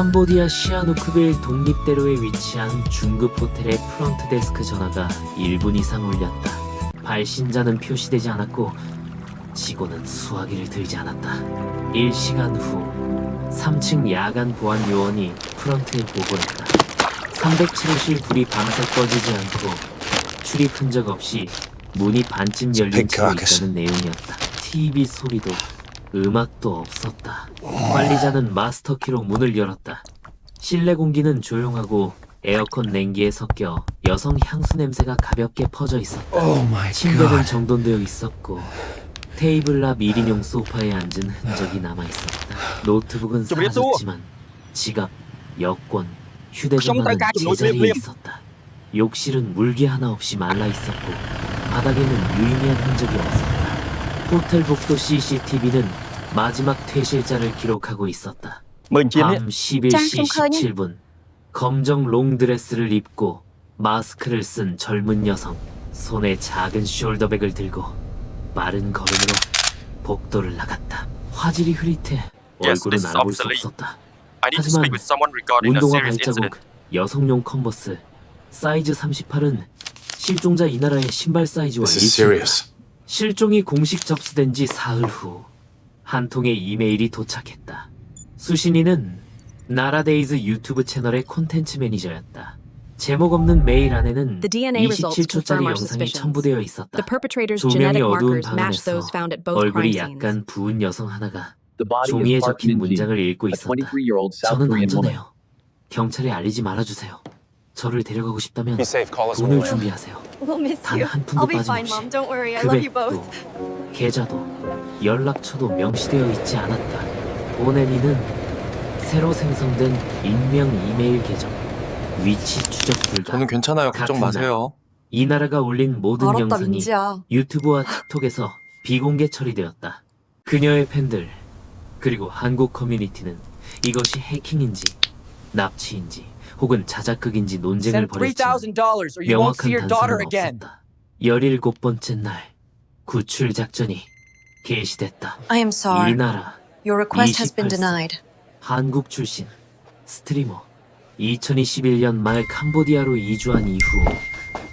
캄보디아 시아누크빌 독립대로에 위치한 중급 호텔의 프런트 데스크 전화가 1분 이상 울렸다. 발신자는 표시되지 않았고 직원은 수화기를 들지 않았다. 1시간 후 3층 야간 보안 요원이 프런트에 보고했다. 307호실 불이 밤새 꺼지지 않고 출입 흔적 없이 문이 반쯤 열린 채로 있다는 내용이었다. TV 소리도 음악도 없었다. 관리자는 마스터키로 문을 열었다. 실내 공기는 조용하고 에어컨 냉기에 섞여 여성 향수 냄새가 가볍게 퍼져 있었다. 침대는 정돈되어 있었고 테이블 앞 1인용 소파에 앉은 흔적이 남아있었다. 노트북은 사라졌지만 지갑, 여권, 휴대전화는 제자리에 있었다. 욕실은 물기 하나 없이 말라있었고 바닥에는 유의미한 흔적이 없었다. 호텔 복도 CCTV는 마지막 퇴실자를 기록하고 있었다. 밤 11시 17분 검정 롱드레스를 입고 마스크를 쓴 젊은 여성, 손에 작은 숄더백을 들고 빠른 걸음으로 복도를 나갔다. 화질이 흐릿해 얼굴은 알아볼 수 없었다. 하지만 운동화 발자국, 여성용 컨버스, 사이즈 38은 실종자 이나라의 신발 사이즈와 일치했다. 실종이 공식 접수된 지 사흘 후 한 통의 이메일이 도착했다. 수신인은 나라데이즈 유튜브 채널의 콘텐츠 매니저였다. 제목 없는 메일 안에는 27초짜리 영상이 첨부되어 있었다. 조명이 어두운 방 안에서 얼굴이 약간 부은 여성 하나가 종이에 적힌 문장을 읽고 있었다. 저는 안전해요. 경찰에 알리지 말아주세요. 저를 데려가고 싶다면 돈을 준비하세요. 단 한 푼도 빠짐없이. 금액도, 계좌도, 연락처도 명시되어 있지 않았다. 보내니는 새로 생성된 익명 이메일 계정. 위치 추적 불가. 저는 괜찮아요. 걱정 마세요. 이나라가 올린 모든 알았다, 영상이 민지야. 유튜브와 틱톡에서 비공개 처리되었다. 그녀의 팬들 그리고 한국 커뮤니티는 이것이 해킹인지 납치인지 혹은 자작극인지 논쟁을 Send 벌였지만 $3,000 or you won't see 명확한 your daughter 단서는 again. 없었다. 17번째 날 구출 작전이 개시됐다. I am sorry. 이나라 Your request has been 28세. denied. 한국 출신 스트리머 2021년 말 캄보디아로 이주한 이후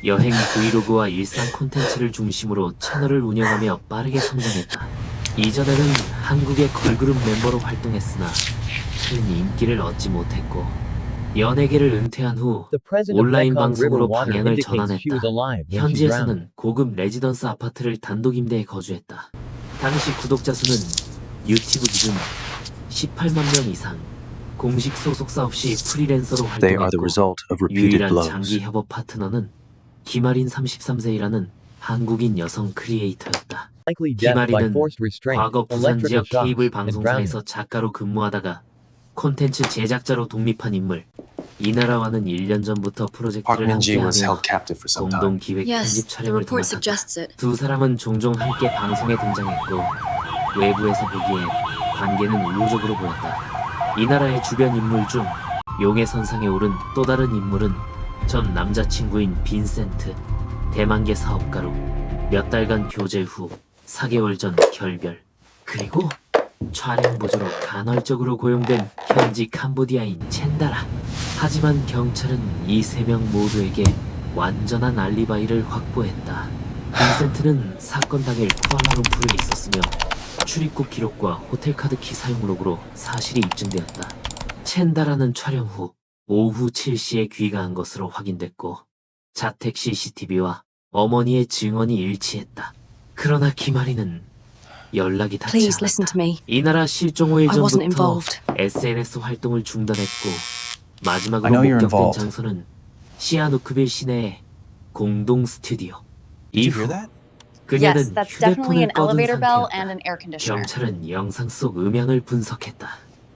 여행 브이로그와 일상 콘텐츠를 중심으로 채널을 운영하며 빠르게 성장했다. 이전에는 한국의 걸그룹 멤버로 활동했으나 큰 인기를 얻지 못했고 연예계를 은퇴한 후 온라인 방송으로 방향을 전환했다. 현지에서는 고급 레지던스 아파트를 단독 임대해 거주했다. 당시 구독자 수는 유튜브 기준 18만 명 이상. 공식 소속사 없이 프리랜서로 They are the 활동했고 result of repeated 유일한 blows. 장기 협업 파트너는 김아린 33세이라는 한국인 여성 크리에이터였다. 김아린은 과거 부산 지역 케이블 방송사에서 작가로 근무하다가 콘텐츠 제작자로 독립한 인물. 이나라와는 1년 전부터 프로젝트를 Park Min-ji was 함께하며 held captive for some time. 공동 기획 Yes, 편집 the 촬영을 report 도맡았다. suggests it. 두 사람은 종종 함께 방송에 등장했고 외부에서 보기에 관계는 우호적으로 보였다. 이나라의 주변 인물 중 용의 선상에 오른 또 다른 인물은 전 남자친구인 빈센트, 대만계 사업가로 몇 달간 교제 후 4개월 전 결별. 그리고 촬영 보조로 간헐적으로 고용된 현지 캄보디아인 첸다라. 하지만 경찰은 이 3명 모두에게 완전한 알리바이를 확보했다. 빈센트는 사건 당일 쿠알라룸푸르에 있었으며 출입국 기록과 호텔 카드 키 사용 로그로 사실이 입증되었다. 첸다라는 촬영 후 오후 7시에 귀가한 것으로 확인됐고 자택 CCTV와 어머니의 증언이 일치했다. 그러나 김아리는 연락이 닿지 Please listen 않았다. to me. 이나라 실종 5일 I wasn't 전부터 involved. SNS 활동을 중단했고 I 마지막으로 know you're 목격된 involved. 장소는 시아누크빌 시내의 공동 스튜디오. Did you 이후 hear that? 그녀는 Yes, that's definitely 휴대폰을 an 꺼둔 elevator bell 상태였다. and an air conditioner. 경찰은 영상 속 음향을 분석했다.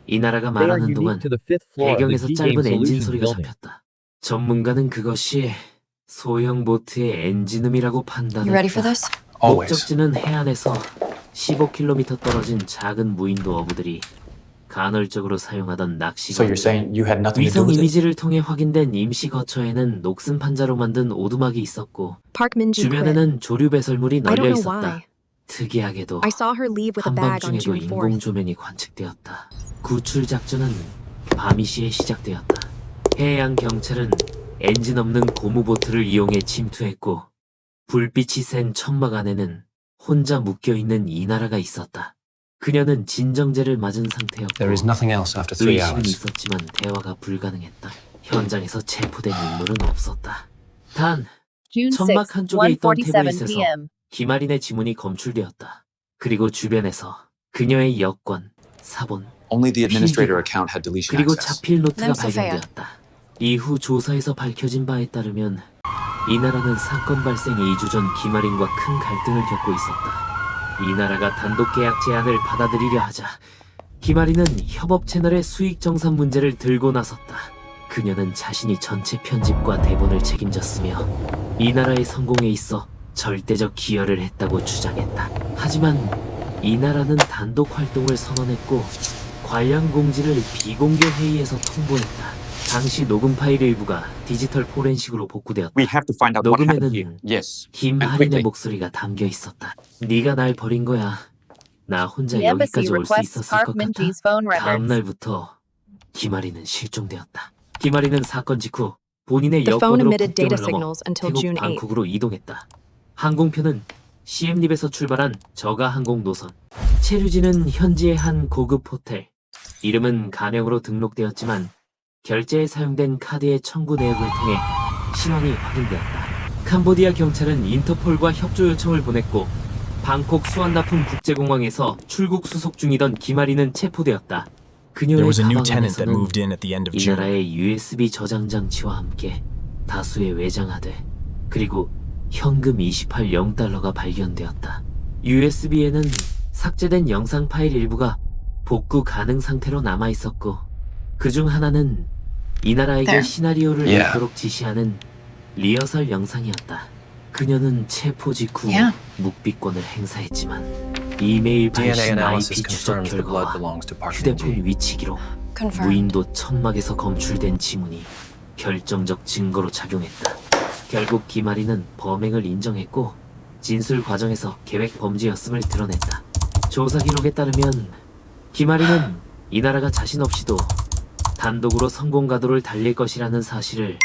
이나라가 They are 말하는 동안 unique to the fifth floor of the 배경에서 G-Game 짧은 엔진 Solutions 소리가 building. 잡혔다. 전문가는 그것이 소형 보트의 엔진음이라고 You ready for 판단했다. this? Always. 목적지는 해안에서 15km 떨어진 작은 무인도 어부들이 간헐적으로 사용하던 So 낚시가 you're saying you had nothing to do 위성 with it? 이미지를 통해 확인된 임시 거처에는 녹슨 판자로 만든 오두막이 있었고 Park Min-ji quit. 주변에는 조류 배설물이 I don't 널려 know 있었다. why. 특이하게도 I saw her leave with a bag on 한밤중에도 June 4th. 인공 조명이 관측되었다. 구출 작전은 밤이 시에 시작되었다. 해양 경찰은 엔진 없는 고무보트를 이용해 침투했고 불빛이 센 천막 안에는 혼자 묶여있는 이나라가 있었다. 그녀는 진정제를 맞은 상태였고 There is nothing else after 3 의식은 hours. 있었지만 대화가 불가능했다. 현장에서 체포된 인물은 없었다. 단 June 6, 천막 한쪽에 있던 1:47 태블릿에서 p.m. 김아린의 지문이 검출되었다. 그리고 주변에서 그녀의 여권, 사본, Only the administrator account had deletion 그리고 access. 자필 노트가 냄새세요. 발견되었다. 이후 조사에서 밝혀진 바에 따르면 이나라는 사건 발생 2주 전 김아린과 큰 갈등을 겪고 있었다. 이나라가 단독 계약 제안을 받아들이려 하자 김아린은 협업 채널의 수익 정산 문제를 들고 나섰다. 그녀는 자신이 전체 편집과 대본을 책임졌으며 이나라의 성공에 있어 절대적 기여를 했다고 주장했다. 하지만 이나라는 단독 활동을 선언했고 관련 공지를 비공개 회의에서 통보했다. 당시 녹음 파일 일부가 디지털 포렌식으로 복구되었다. We have to find out what happened here. 녹음에는 Yes. 김하린의 목소리가 담겨 있었다. 네가 날 버린 거야. 나 혼자 The embassy 여기까지 올 수 requests 있었을 Park 것 같아. Min-ji's phone 다음 records. 날부터 김아린은 실종되었다. 김아린은 사건 직후 본인의 The phone 여권으로 emitted data 국경을 넘어 signals until 태국 June 8th. 방콕으로 이동했다. 항공편은 시엠립에서 출발한 저가 항공 노선. 체류지는 현지의 한 고급 호텔. 이름은 가명으로 등록되었지만 결제에 사용된 카드의 청구 내역을 통해 신원이 확인되었다. 캄보디아 경찰은 인터폴과 협조 요청을 보냈고 방콕 수완나품 국제공항에서 출국 수속 중이던 김아린은 체포되었다. There 그녀의 was a new 가방 tenant that 안에서는 moved in at the end of 이 June. 나라의 USB 저장 장치와 함께 다수의 외장하드 그리고 현금 28.0달러가 발견되었다. USB에는 삭제된 영상 파일 일부가 복구 가능 상태로 남아 있었고 그중 하나는 이 나라에게 There. 시나리오를 Yeah. 읽도록 지시하는 리허설 영상이었다. 그녀는 체포 직후 Yeah. 묵비권을 행사했지만 이메일 DNA 발신 analysis IP 추적 confirms the blood 결과와 belongs to Park 휴대폰 Min-ji. 위치 기록 Confirmed. 무인도 천막에서 검출된 지문이 결정적 증거로 작용했다. 결국 김아린은 범행을 인정했고 진술 과정에서 계획 범죄였음을 드러냈다. 조사 기록에 따르면 김아린은 이 나라가 자신 없이도 단독으로 성공 가도를 달릴 것이라는 사실을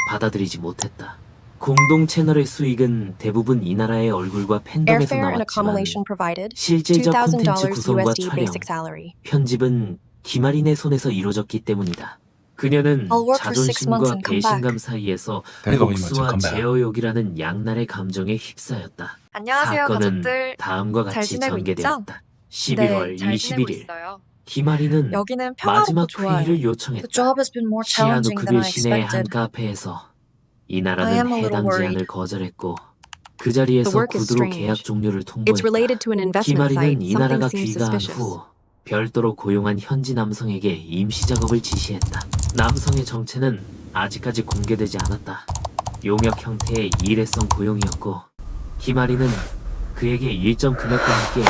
받아들이지 못했다. 공동 채널의 수익은 대부분 이 나라의 얼굴과 팬덤에서 Airfare and 나왔지만 accommodation provided. 실질적 콘텐츠 $2,000 구성과 USD 촬영, basic salary. 편집은 김아린의 손에서 이루어졌기 때문이다. 그녀는 I'll work for 6 months 자존심과 and come 배신감 back. 사이에서 They're going to 복수와 come back. 제어욕이라는 양날의 감정에 휩싸였다. 안녕하세요, 사건은 가족들. 다음과 잘 같이 지내고 전개되었다. 네, 11월 잘 지내고 21일 있어요. 김아린은 여기는 마지막 평화롭고 좋아요. 회의를 The 요청했다. job has been more challenging than 시아누크빌 I 시내의 한 expected. 카페에서 이 I am 나라는 a little 해당 worried. 제안을 거절했고 그 자리에서 The work is 구두로 strange. 계약 종료를 It's 통보했다. related to an investment 김아린은 site. 이 Something 나라가 seems 귀가한 suspicious. 후 별도로 고용한 현지 남성에게 임시 작업을 지시했다. 남성의 정체는 아직까지 공개되지 않았다. 용역 형태의 일회성 고용이었고 김아린은 그에게 일정 금액과 함께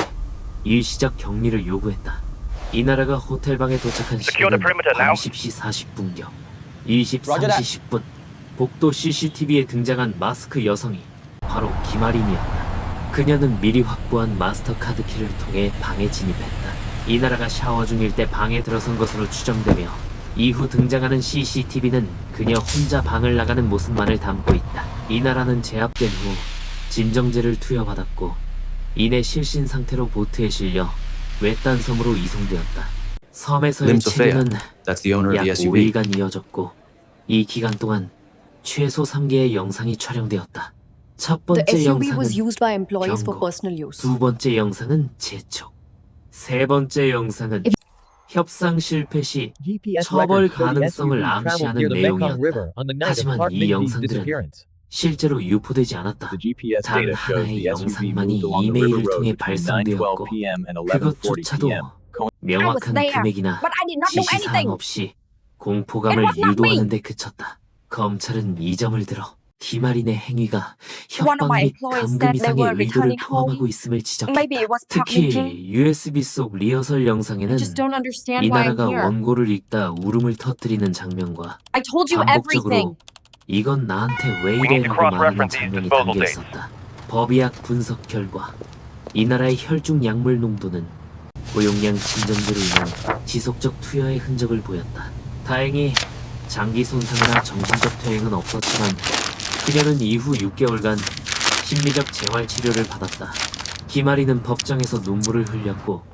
일 시작 격리를 요구했다. 이 나라가 호텔방에 도착한 시간은 밤 10시 40분경 23시 10분 복도 CCTV에 등장한 마스크 여성이 바로 김아린이었다. 그녀는 미리 확보한 마스터카드 키를 통해 방에 진입했다. 이 나라가 샤워 중일 때 방에 들어선 것으로 추정되며 이후 등장하는 CCTV는 그녀 혼자 방을 나가는 모습만을 담고 있다. 이 나라는 제압된 후 진정제를 투여받았고 이내 실신 상태로 보트에 실려 외딴 섬으로 이송되었다. 섬에서의 Lim Sofia. 체류는 That's the owner of 약 the SUV. 5일간 이어졌고 이 기간 동안 최소 3개의 영상이 촬영되었다. 첫 The 번째 SUV was 영상은 used by employees for 경고, personal use. 두 번째 영상은 재촉, 세 번째 영상은 협상 실패 시 처벌 가능성을 암시하는 내용이었다. 하지만 이 영상들은 실제로 유포되지 않았다. 단 하나의 영상만이 이메일을 통해 발송되었고 그것조차도 명확한 금액이나 But I did not know 지시사항 anything. 없이 공포감을 It was not me. 유도하는 데 그쳤다. 검찰은 이 점을 들어 김아린의 행위가 One of 협박 my 및 employees 감금 said they 이상의 were 의도를 returning 포함하고 home. 있음을 지적했다. Maybe it was Park 특히 Min-ji. USB 속 리허설 영상에는 I just don't understand 이 why I'm 나라가 here. 원고를 읽다 울음을 터뜨리는 장면과 I told you everything. 반복적으로 이건 나한테 왜 이래라고 말하는 장면이 담겨 있었다. 법의학 분석 결과 이 나라의 혈중 약물 농도는 고용량 진정제로 인한 지속적 투여의 흔적을 보였다. 다행히 장기 손상이나 정신적 퇴행은 없었지만 그녀는 이후 6개월간 심리적 재활 치료를 받았다. 김아리는 법정에서 눈물을 흘렸고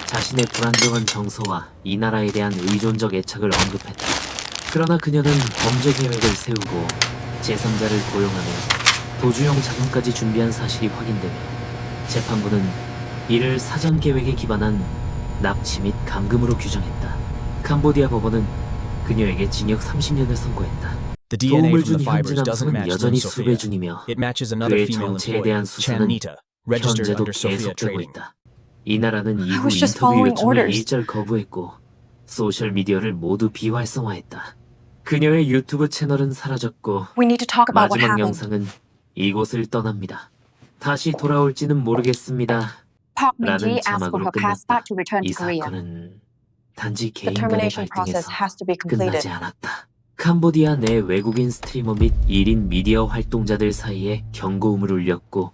자신의 불안정한 정서와 이 나라에 대한 의존적 애착을 언급했다. 그러나 그녀는 범죄 계획을 세우고 제3자를 고용하며 도주용 자금까지 준비한 사실이 확인되며 재판부는 이를 사전 계획에 기반한 납치 및 감금으로 규정했다. 캄보디아 법원은 그녀에게 징역 30년을 선고했다. The DNA 도움을 from 준 the 현지 fibers doesn't 남성은 match 여전히 Lynn 수배 Sophia. 중이며 It matches another 그의 female 정체에 employee, 대한 Chan 수사는 Nita, registered 현재도 under Sophia 계속되고 Trading. 있다. 이 나라는 이후 was just 인터뷰 following 요청을 orders. 일절 거부했고 소셜 미디어를 모두 비활성화했다. 그녀의 유튜브 채널은 사라졌고 We need to talk about what 마지막 happened. 영상은 이곳을 떠납니다. 다시 돌아올지는 모르겠습니다. Park 라는 Min-ji asked for 자막으로 her 끝났다. passport to return 이 to Korea. 사건은 단지 The 개인 간의 termination process 갈등에서 has to be 끝나지 completed. 않았다. 캄보디아 내 외국인 스트리머 및 1인 미디어 활동자들 사이에 경고음을 울렸고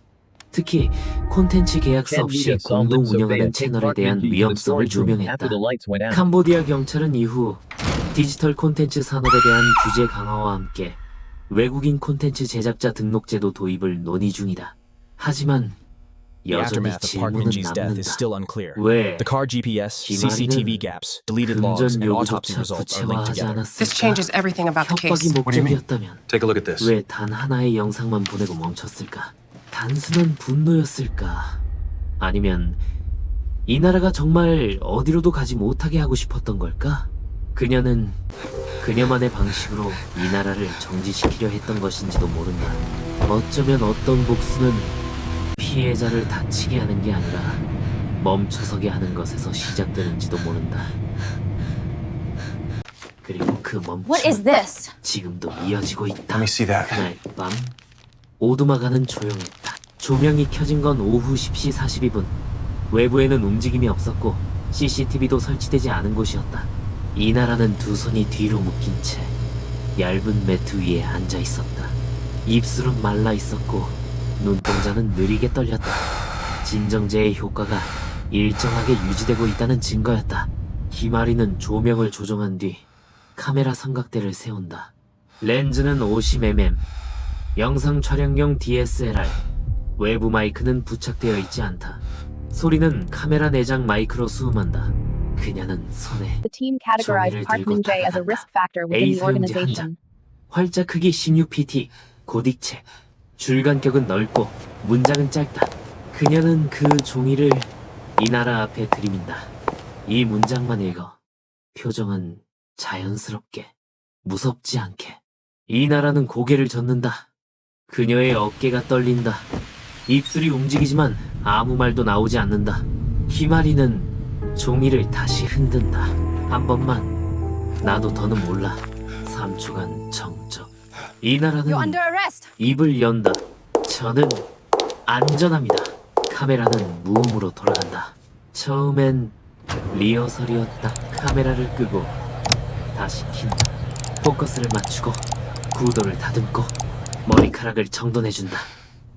특히 콘텐츠 계약서 없이 공동 운영하는 채널에 대한 위험성을 조명했다. 캄보디아 경찰은 이후 디지털 콘텐츠 산업에 대한 규제 강화와 함께 외국인 콘텐츠 제작자 등록제도 도입을 논의 중이다. 하지만 The 여전히 aftermath of Park 질문은 Min-ji's death is 남는다. still unclear. 왜 The car GPS, 김아리는 CCTV gaps, deleted logs, 금전 and autopsy 요구조차 results are linked 구체화하지 together. This 않았을까? changes everything about the 협박이 case. 목적이었다면 Take a look at this. 왜 단 하나의 영상만 보내고 멈췄을까? 단순한 분노였을까? 아니면 이 나라가 정말 어디로도 가지 못하게 하고 싶었던 걸까? 그녀는 그녀만의 방식으로 이 나라를 정지시키려 했던 것인지도 모른다. 어쩌면 어떤 복수는 피해자를 다치게 하는 게 아니라 멈춰서게 하는 것에서 시작되는지도 모른다. 그리고 그 What is 멈춤은 this? 지금도 이어지고 있다. Let me see that. 그날 밤 오두마가는 조용했다. 조명이 켜진 건 오후 10시 42분. 외부에는 움직임이 없었고 CCTV도 설치되지 않은 곳이었다. 이 나라는 두 손이 뒤로 묶인 채 얇은 매트 위에 앉아 있었다. 입술은 말라 있었고 눈동자는 느리게 떨렸다. 진정제의 효과가 일정하게 유지되고 있다는 증거였다. 김아리는 조명을 조정한 뒤 카메라 삼각대를 세운다. 렌즈는 50mm, 영상 촬영용 DSLR, 외부 마이크는 부착되어 있지 않다. 소리는 카메라 내장 마이크로 수음한다. 그녀는 손에 The team categorized 종이를 Park 들고 Min-jae as a 다가간다. risk factor within A the 사용자 한 organization. 활자 크기 16pt, 고딕체, 줄간격은 넓고 문장은 짧다. 그녀는 그 종이를 이 나라 앞에 들이민다. 이 문장만 읽어. 표정은 자연스럽게, 무섭지 않게. 이 나라는 고개를 젓는다. 그녀의 어깨가 떨린다. 입술이 움직이지만 아무 말도 나오지 않는다. 김아리는 종이를 다시 흔든다. 한 번만. 나도 더는 몰라. 3초간 정적. 이 나라는 You're under arrest. 입을 연다. 저는 안전합니다. 카메라는 무음으로 돌아간다. 처음엔 리허설이었다. 카메라를 끄고 다시 킨다. 포커스를 맞추고 구도를 다듬고 머리카락을 정돈해준다.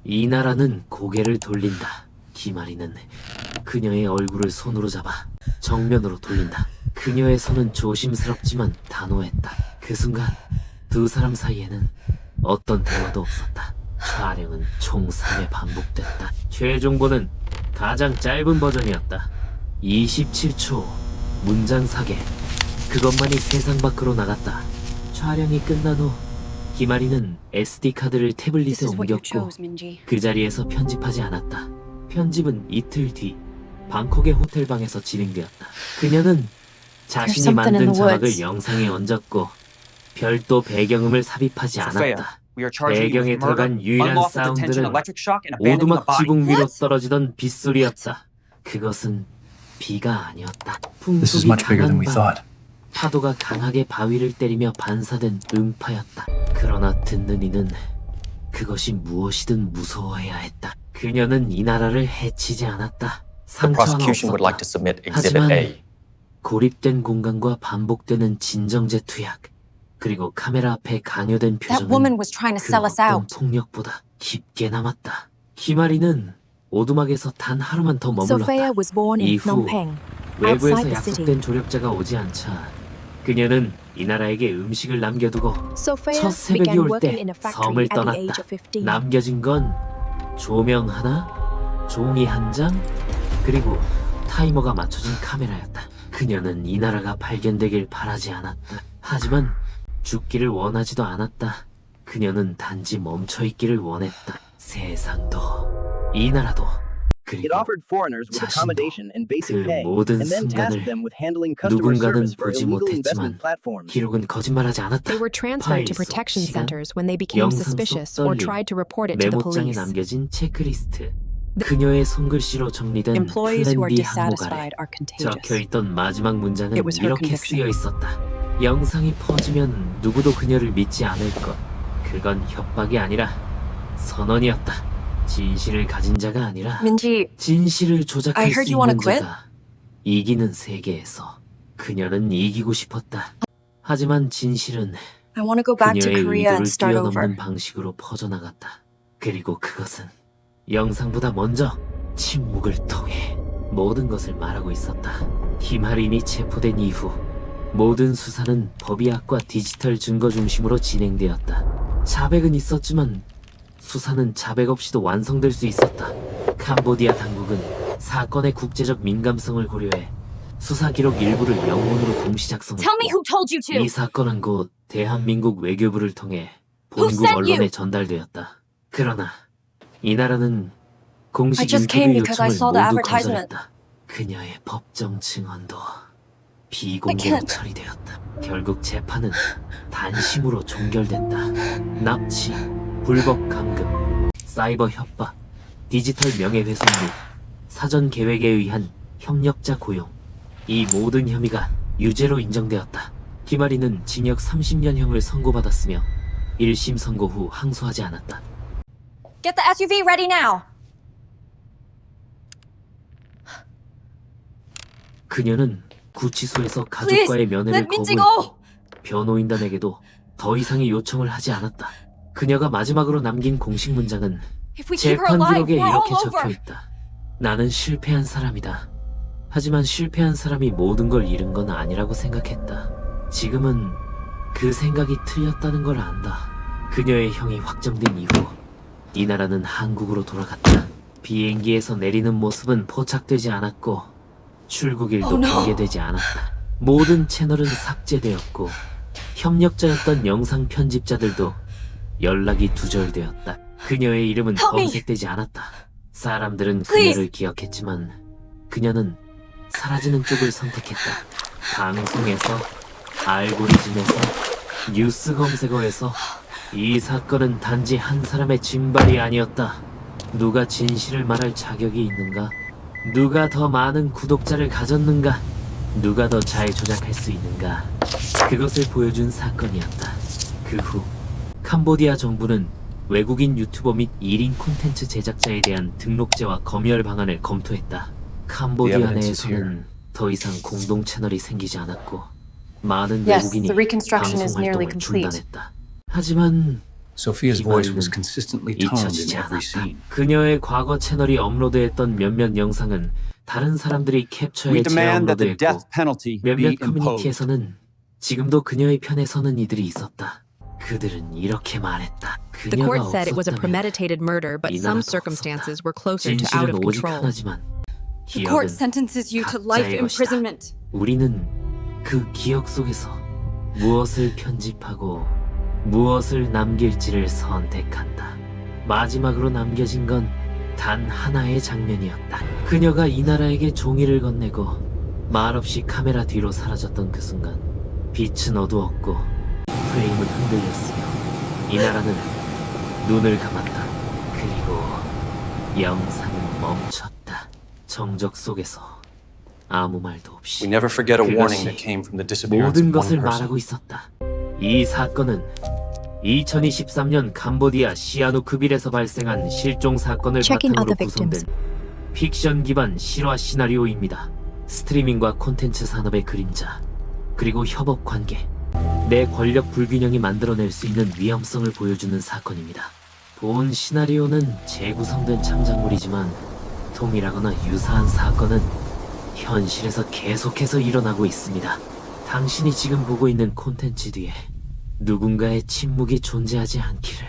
이 나라는 고개를 돌린다. 김아리는 그녀의 얼굴을 손으로 잡아 정면으로 돌린다. 그녀의 손은 조심스럽지만 단호했다. 그 순간 두 사람 사이에는 어떤 대화도 없었다. 촬영은 총 3회 반복됐다. 최종본은 가장 짧은 버전이었다. 27초 문장 사개. 그것만이 세상 밖으로 나갔다. 촬영이 끝난 후 김아리는 SD카드를 태블릿에 This is what you 옮겼고 chose, Min-ji. 그 자리에서 편집하지 않았다. 편집은 이틀 뒤 방콕의 호텔방에서 진행되었다. 그녀는 자신이 something in 만든 the 자막을 woods. 영상에 얹었고 별도 배경음을 삽입하지 않았다. We are charging you 배경에 with murder, 들어간 유일한 unlawful detention, 사운드는 electric shock, and abandoning the 오두막 body. 지붕 위로 떨어지던 빗소리였다. 그것은 비가 아니었다. This is 풍속이 much bigger than 강한 we 밤, thought. 파도가 강하게 바위를 때리며 반사된 응파였다. 그러나 듣는 이는 그것이 무엇이든 무서워해야 했다. 그녀는 이 나라를 해치지 않았다. The 상처 하나 prosecution would like to 없었다. submit Exhibit 하지만 A. 고립된 공간과 반복되는 진정제 투약, 그리고 카메라 앞에 강요된 That woman 표정은 was trying to 그 sell us 어떤 out. 폭력보다 깊게 남았다. 김아리는 오두막에서 단 하루만 더 머물렀다. Sophia was born in 이후 Phnom Penh, 외부에서 outside the city. 약속된 조력자가 오지 않자 그녀는 이나라에게 음식을 남겨두고 Sophia 첫 새벽이 began 올 working 때 in a factory 섬을 at the age 떠났다. of 15. 남겨진 건 조명 하나, 종이 한 장, 그리고 타이머가 맞춰진 카메라였다. 그녀는 이나라가 발견되길 바라지 않았다. 하지만 죽기를 원하지도 않았다. 그녀는 단지 멈춰있기를 원했다. 세상도 이나라도 It 그리고 offered foreigners with accommodation and basic 그 pay, 모든 and then tasked 순간을 them with handling customer 누군가는 service for 보지 illegal 못했지만 investment platforms. 기록은 거짓말하지 않았다. They were transferred to 파일 속 protection 시간, centers when they became 영상 속 suspicious or 떨림, tried to report it to the 메모장에 police. 남겨진 체크리스트, 그녀의 손글씨로 정리된 Employees who 플랜 are B 항목 아래 dissatisfied are contagious. 적혀있던 마지막 문장은 It was her 이렇게 conviction. 쓰여 있었다. 영상이 퍼지면 누구도 그녀를 믿지 않을 것. 그건 협박이 아니라 선언이었다. 진실을 가진 자가 아니라 Minji, 진실을 조작할 I 수 heard you wanna 있는 quit? 자가 이기는 세계에서 그녀는 이기고 싶었다. 하지만 진실은 I want to go back to 그녀의 Korea and 의도를 start over. 뛰어넘는 방식으로 퍼져나갔다. 그리고 그것은 영상보다 먼저 침묵을 통해 모든 것을 말하고 있었다. 김하림이 체포된 이후 모든 수사는 법의학과 디지털 증거 중심으로 진행되었다. 자백은 있었지만 수사는 자백 없이도 완성될 수 있었다. 캄보디아 당국은 사건의 국제적 민감성을 고려해 수사 기록 일부를 영문으로 동시 작성했고 Tell me who told you to. 이 사건은 곧 대한민국 외교부를 통해 Who 본국 sent 언론에 you? 전달되었다. 그러나 이 나라는 공식 I just 인터뷰 came because I 요청을 saw the 모두 advertisement. 거절했다. 그녀의 법정 증언도 I 비공개로 can't. 처리되었다. 결국 재판은 단심으로 종결됐다. 납치, 불법 감금, 사이버 협박, 디지털 명예훼손 및 사전 계획에 의한 협력자 고용, 이 모든 혐의가 유죄로 인정되었다. 김아리는 징역 30년형을 선고받았으며 1심 선고 후 항소하지 않았다. Get the SUV ready now. 그녀는 구치소에서 가족과의 면회를 let Minji 거부했고 go. 변호인단에게도 더 이상의 요청을 하지 않았다. 그녀가 마지막으로 남긴 공식 문장은 If we keep her 재판 alive, 기록에 we're all 이렇게 over. 적혀있다. 나는 실패한 사람이다. 하지만 실패한 사람이 모든 걸 잃은 건 아니라고 생각했다. 지금은 그 생각이 틀렸다는 걸 안다. 그녀의 형이 확정된 이후 이 나라는 한국으로 돌아갔다. 비행기에서 내리는 모습은 포착되지 않았고 출국일도 Oh, no. 공개되지 않았다. 모든 채널은 삭제되었고 협력자였던 영상 편집자들도 연락이 두절되었다. 그녀의 이름은 Help me. 검색되지 않았다. 사람들은 Please. 그녀를 기억했지만 그녀는 사라지는 쪽을 선택했다. 방송에서, 알고리즘에서, 뉴스 검색어에서 이 사건은 단지 한 사람의 증발이 아니었다. 누가 진실을 말할 자격이 있는가? 누가 더 많은 구독자를 가졌는가? 누가 더 잘 조작할 수 있는가? 그것을 보여준 사건이었다. 그 후 캄보디아 정부는 외국인 유튜버 및 1인 콘텐츠 제작자에 대한 등록제와 검열 방안을 검토했다. 캄보디아 The evidence is 내에서는 더 이상 공동 채널이 생기지 않았고 많은 Yes, 외국인이 the reconstruction is 방송 nearly 활동을 complete. 중단했다. 하지만 Sophia's voice was 이말은 consistently toned in 잊혀지지 every 않았다. scene. 그녀의 과거 채널이 업로드했던 몇몇 영상은 다른 사람들이 캡처해 We demand that the 재업로드했고 death penalty be 몇몇 imposed. 커뮤니티에서는 지금도 그녀의 편에 서는 이들이 있었다. 그들은 이렇게 말했다. The 그녀가 court said it was a 없었다면 premeditated murder, but 이 some 나라도 circumstances 없었다. were closer to out 진실은 of 오직 control. 하나지만 The court 기억은 sentences you to life 각자의 것이다. imprisonment. 우리는 그 기억 속에서 무엇을 편집하고 무엇을 남길지를 선택한다. 마지막으로 남겨진 건 단 하나의 장면이었다. 그녀가 이 나라에게 종이를 건네고 말없이 카메라 뒤로 사라졌던 그 순간 빛은 어두웠고 프레임은 흔들렸으며 이 나라는 눈을 감았다. 그리고 영상은 멈췄다. 정적 속에서 아무 말도 없이 We never forget a warning 그것이 that came from the disappearance 모든 of 것을 one person. 말하고 있었다. 이 사건은 2023년 캄보디아 시아누크빌에서 발생한 실종 사건을 Checking 바탕으로 other victims. 구성된 픽션 기반 실화 시나리오입니다. 스트리밍과 콘텐츠 산업의 그림자, 그리고 협업 관계, 내 권력 불균형이 만들어낼 수 있는 위험성을 보여주는 사건입니다. 본 시나리오는 재구성된 창작물이지만 동일하거나 유사한 사건은 현실에서 계속해서 일어나고 있습니다. 당신이 지금 보고 있는 콘텐츠 뒤에 누군가의 침묵이 존재하지 않기를.